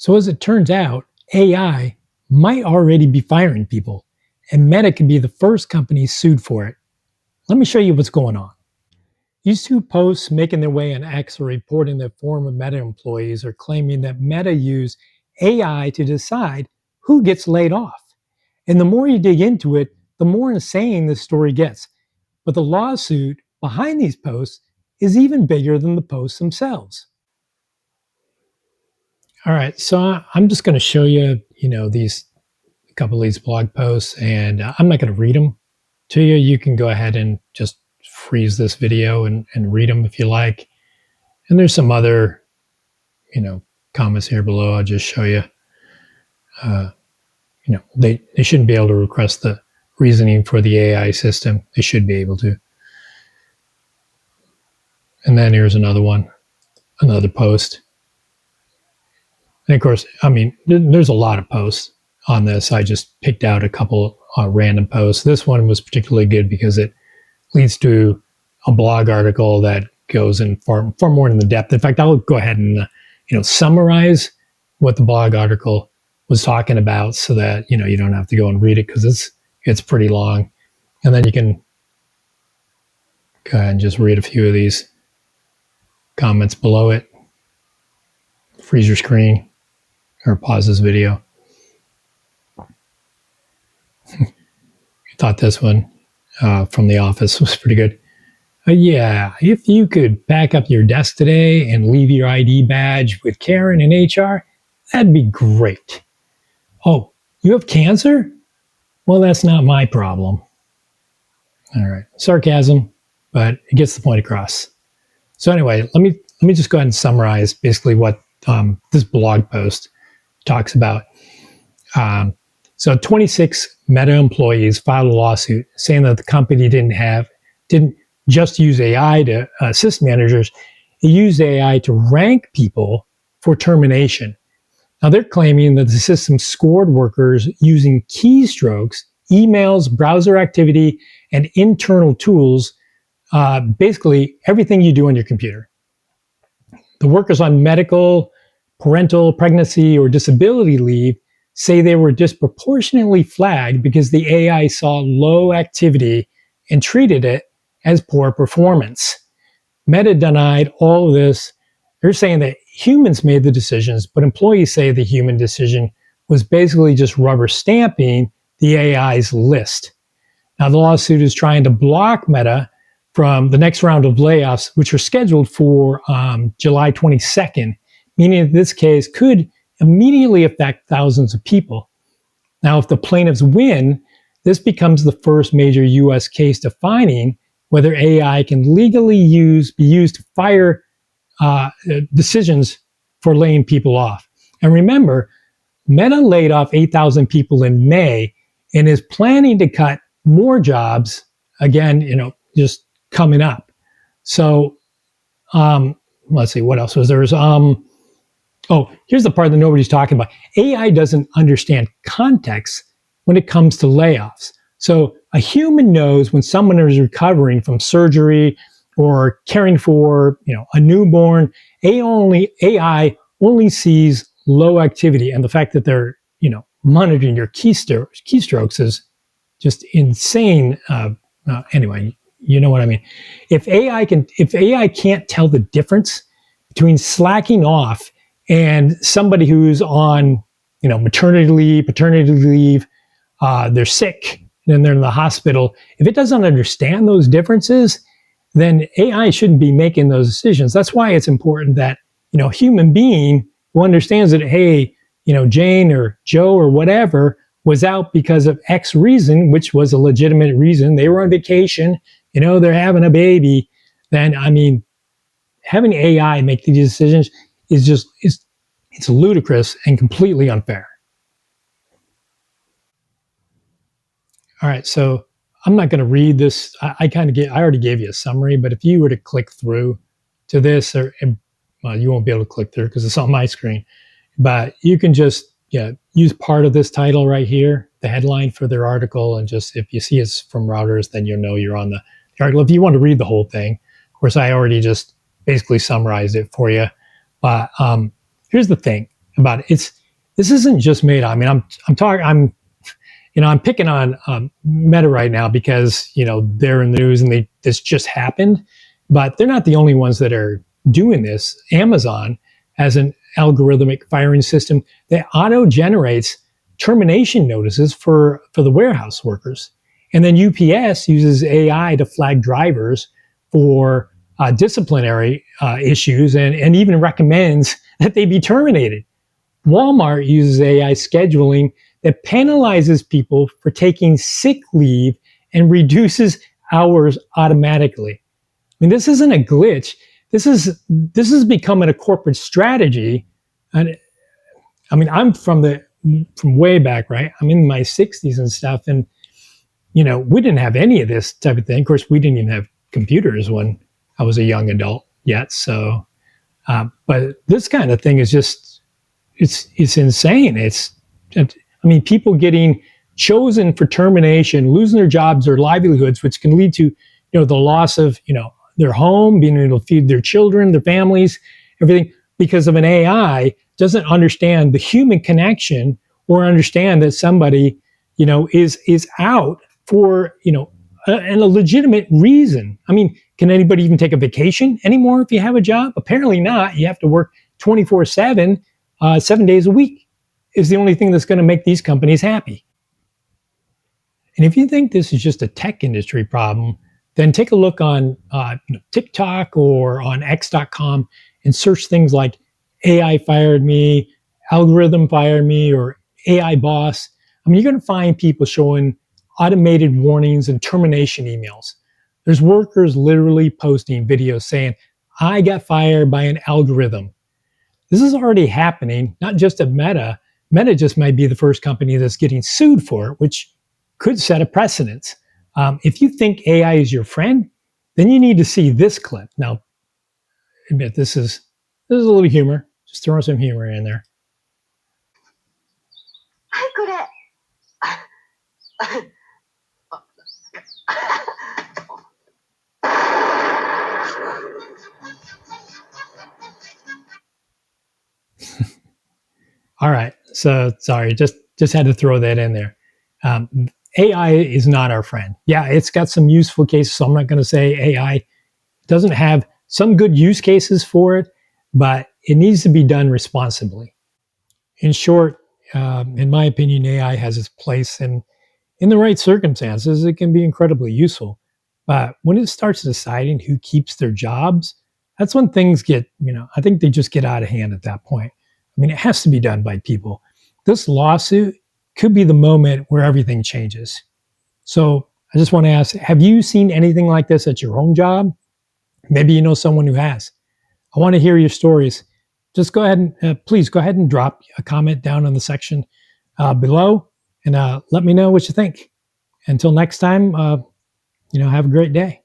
So as it turns out, AI might already be firing people, and Meta could be the first company sued for it. Let me show you what's going on. These two posts making their way on X are reporting that former Meta employees are claiming that Meta used AI to decide who gets laid off. And the more you dig into it, the more insane this story gets. But the lawsuit behind these posts is even bigger than the posts themselves. All right, so I'm just going to show you, these a couple of these blog posts, and I'm not going to read them to you. You can go ahead and just freeze this video and read them if you like. And there's some other, comments here below. I'll just show you. They shouldn't be able to request the reasoning for the AI system. They should be able to. And then here's another one, another post. And of course, there's a lot of posts on this. I just picked out a couple random posts. This one was particularly good because it leads to a blog article that goes in far more in the depth. In fact, I'll go ahead and summarize what the blog article was talking about, so that you don't have to go and read it, because it's pretty long. And then you can go ahead and just read a few of these comments below it. Freeze your screen or pause this video. I thought this one from The Office was pretty good. Yeah, if you could pack up your desk today and leave your ID badge with Karen in HR, that'd be great. Oh, you have cancer? Well, that's not my problem. All right, sarcasm, but it gets the point across. So anyway, let me just go ahead and summarize basically what this blog post talks about. So 26 Meta employees filed a lawsuit saying that the company didn't just use AI to assist managers. It used AI to rank people for termination. Now they're claiming that the system scored workers using keystrokes, emails, browser activity, and internal tools, basically everything you do on your computer. The workers on medical, parental, pregnancy, or disability leave say they were disproportionately flagged because the AI saw low activity and treated it as poor performance. Meta denied all of this. They're saying that humans made the decisions, but employees say the human decision was basically just rubber stamping the AI's list. Now, the lawsuit is trying to block Meta from the next round of layoffs, which are scheduled for July 22nd, meaning that this case could immediately affect thousands of people. Now, if the plaintiffs win, this becomes the first major U.S. case defining whether AI can legally be used to fire decisions for laying people off. And remember, Meta laid off 8,000 people in May and is planning to cut more jobs again, just coming up. So let's see, what else was there? Here's the part that nobody's talking about. AI doesn't understand context when it comes to layoffs. So a human knows when someone is recovering from surgery or caring for, a newborn. AI only sees low activity, and the fact that they're, monitoring your keystrokes is just insane. Anyway, you know what I mean. If AI can't tell the difference between slacking off and somebody who's on, maternity leave, paternity leave, they're sick and they're in the hospital, if it doesn't understand those differences, then AI shouldn't be making those decisions. That's why it's important that, a human being who understands that, hey, Jane or Joe or whatever was out because of X reason, which was a legitimate reason. They were on vacation, they're having a baby. Then, having AI make these decisions it's ludicrous and completely unfair. All right, so I'm not going to read this. I already gave you a summary, but if you were to click through to this, you won't be able to click through because it's on my screen, but you can just use part of this title right here, the headline for their article, and just if you see it's from Reuters, then you'll know you're on the article. If you want to read the whole thing, of course, I already just basically summarized it for you. But here's the thing about it. This isn't just Meta. I mean, I'm picking on Meta right now because they're in the news and this just happened, but they're not the only ones that are doing this. Amazon has an algorithmic firing system that auto generates termination notices for the warehouse workers, and then UPS uses AI to flag drivers for disciplinary issues and even recommends that they be terminated. Walmart uses AI scheduling that penalizes people for taking sick leave and reduces hours automatically. I mean, this isn't a glitch. This is becoming a corporate strategy. And I mean, I'm from way back, right? I'm in my 60s and stuff, and we didn't have any of this type of thing. Of course, we didn't even have computers when I was a young adult yet. So, but this kind of thing is just it's insane. People getting chosen for termination, losing their jobs or livelihoods, which can lead to, the loss of, their home, being able to feed their children, their families, everything, because of an AI doesn't understand the human connection or understand that somebody, is out for, and a legitimate reason. I mean, can anybody even take a vacation anymore if you have a job? Apparently not. You have to work 24/7, 7 days a week is the only thing that's going to make these companies happy. And if you think this is just a tech industry problem, then take a look on TikTok or on X.com and search things like AI fired me, algorithm fired me, or AI boss. I mean, you're going to find people showing automated warnings and termination emails. There's workers literally posting videos saying, I got fired by an algorithm. This is already happening, not just at Meta. Meta just might be the first company that's getting sued for it, which could set a precedent. If you think AI is your friend, then you need to see this clip. Now, admit this is a little humor. Just throwing some humor in there. All right. So sorry, just had to throw that in there. AI is not our friend. Yeah, it's got some useful cases. So I'm not going to say AI doesn't have some good use cases for it, but it needs to be done responsibly. In short, in my opinion, AI has its place, and in the right circumstances, it can be incredibly useful. But when it starts deciding who keeps their jobs, that's when things get, I think they just get out of hand at that point. I mean, it has to be done by people. This lawsuit could be the moment where everything changes. So I just want to ask, have you seen anything like this at your own job? Maybe you know someone who has. I want to hear your stories. Just go ahead and please go ahead and drop a comment down in the section below and let me know what you think. Until next time, have a great day.